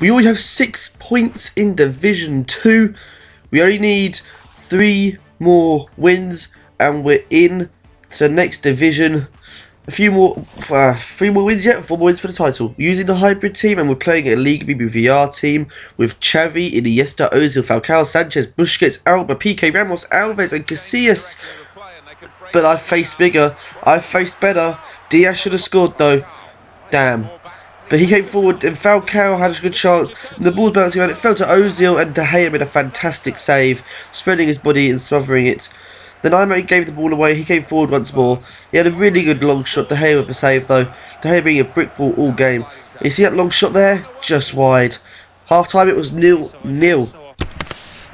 We already have 6 points in Division 2. We only need 3 more wins and we're in to the next division. A few more, 3 more wins yet, 4 more wins for the title. Using the hybrid team, and we're playing a League BBVR team with Xavi, Iniesta, Ozil, Falcao, Sanchez, Busquets, Alba, Piqué, Ramos, Alves and Casillas. But I faced bigger, I faced better. Diaz should have scored though. Damn. But he came forward and Falcao had a good chance. And the ball's bouncing around, it fell to Ozil and De Gea made a fantastic save, spreading his body and smothering it. Then Aimé gave the ball away, he came forward once more. He had a really good long shot, De Gea with the save though. De Gea being a brick ball all game. You see that long shot there? Just wide. Half time it was 0-0.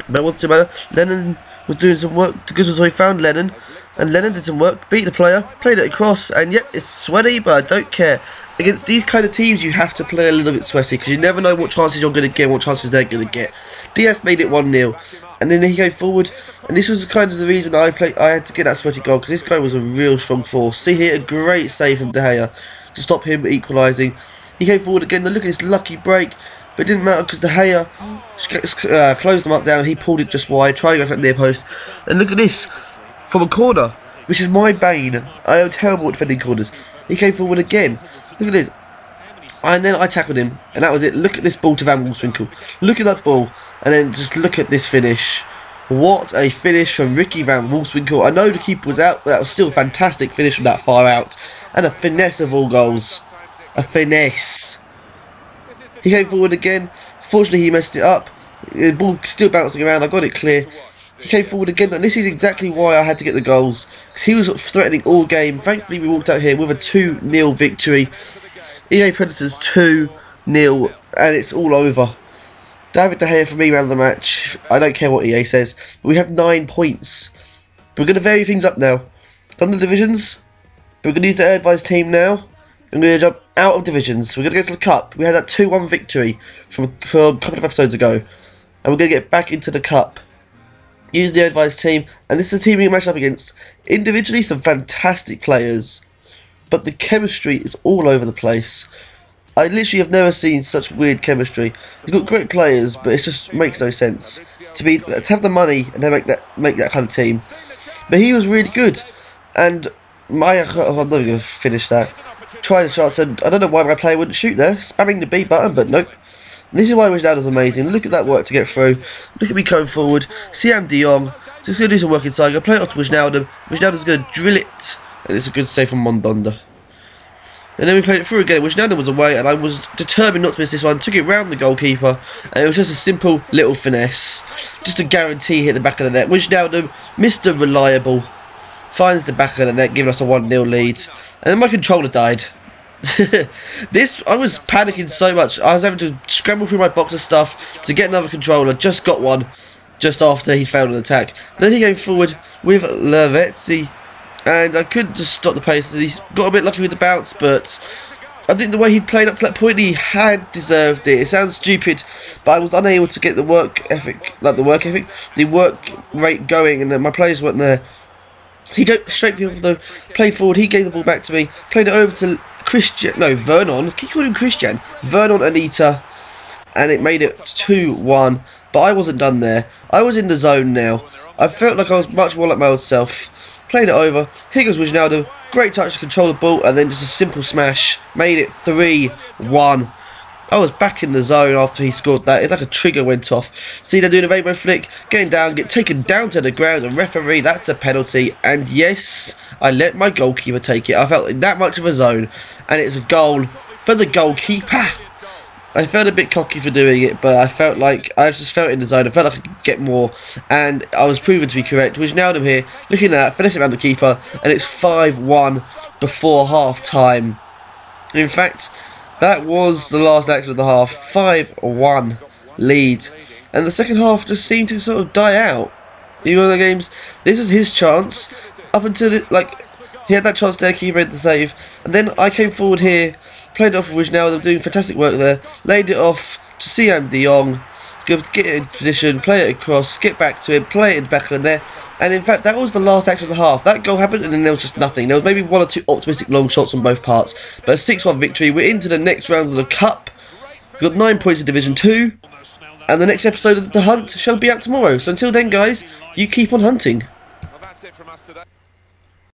But it wasn't too matter. Lennon was doing some work, so he found Lennon. And Lennon did some work, beat the player, played it across, and yep, it's sweaty, but I don't care. Against these kind of teams, you have to play a little bit sweaty, because you never know what chances you're going to get and what chances they're going to get. Diaz made it 1-0, and then he came forward, and this was kind of the reason I had to get that sweaty goal, because this guy was a real strong force. See here, a great save from De Gea to stop him equalising. He came forward again, look at this lucky break, but it didn't matter, because De Gea closed him up down, he pulled it just wide, trying to go for that near post, and look at this. From a corner, which is my bane. I am terrible at defending corners. He came forward again. Look at this. And then I tackled him, and that was it. Look at this ball to Van Wolfswinkel. Look at that ball, and then just look at this finish. What a finish from Ricky Van Wolfswinkel. I know the keeper was out, but that was still a fantastic finish from that far out. And a finesse of all goals. A finesse. He came forward again. Fortunately, he messed it up. The ball still bouncing around. I got it clear. He came forward again, and this is exactly why I had to get the goals, because he was threatening all game. Thankfully we walked out here with a 2-0 victory. EA Predators 2-0, and it's all over. David De Gea for me ran the match. I don't care what EA says, but we have 9 points. We're going to vary things up now. Done the divisions, but we're going to use the air advised team now. I'm going to jump out of divisions. We're going to go to the cup. We had that 2-1 victory from a couple of episodes ago, and we're going to get back into the cup. Use the advised team, and this is the team we match up against. Individually, some fantastic players, but the chemistry is all over the place. I literally have never seen such weird chemistry. You've got great players, but it just makes no sense to have the money and then make that kind of team. But he was really good, and I'm not even going to finish that. Tried a chance, and I don't know why my player wouldn't shoot there, spamming the B button, but nope. This is why Wijnaldum's amazing. Look at that work to get through. Look at me going forward. Siam De Jong. Just going to do some work inside. I'm going to play it off to Wijnaldum. Wijnaldum's going to drill it. And it's a good save from Mondonda. And then we played it through again. Wijnaldum was away, and I was determined not to miss this one. Took it round the goalkeeper. And it was just a simple little finesse. Just to guarantee hit the back of the net. Wijnaldum, Mr. Reliable, finds the back of the net, giving us a 1-0 lead. And then my controller died. I was panicking so much. I was having to scramble through my box of stuff to get another controller. Just got one just after he failed an attack. Then he came forward with Lavezzi, and I couldn't just stop the pace. He got a bit lucky with the bounce, but I think the way he played up to that point, he had deserved it. It sounds stupid, but I was unable to get the work rate going, and my players weren't there. He jumped straight for the played forward. He gave the ball back to me, played it over to Vernon. Keep calling him Christian. Vernon Anita, and it made it 2-1. But I wasn't done there. I was in the zone now. I felt like I was much more like my old self. Played it over. Here goes Wijnaldum. Great touch to control the ball, and then just a simple smash. Made it 3-1. I was back in the zone after he scored that. It's like a trigger went off. See, they're doing a rainbow flick, getting down, get taken down to the ground, and referee, that's a penalty. And yes, I let my goalkeeper take it. I felt in that much of a zone, and it's a goal for the goalkeeper. I felt a bit cocky for doing it, but I just felt in the zone. I felt like I could get more, and I was proven to be correct. Wijnaldum here, looking at finishing around the keeper, and it's 5-1 before half time. In fact, that was the last action of the half. 5-1 lead. And the second half just seemed to sort of die out. You know the games. This was his chance. Up until he had that chance there, keeper made the save. And then I came forward here, played it off with Wijnaldum, doing fantastic work there. Laid it off to Siam De Jong. Get it in position, play it across, get back to him, play it in the back of the net. And in fact, that was the last action of the half. That goal happened, and then there was just nothing. There was maybe 1 or 2 optimistic long shots on both parts. But a 6-1 victory. We're into the next round of the Cup. We've We've got 9 points in Division 2. And the next episode of The Hunt shall be out tomorrow. So until then, guys, you keep on hunting. Well, that's it from us today.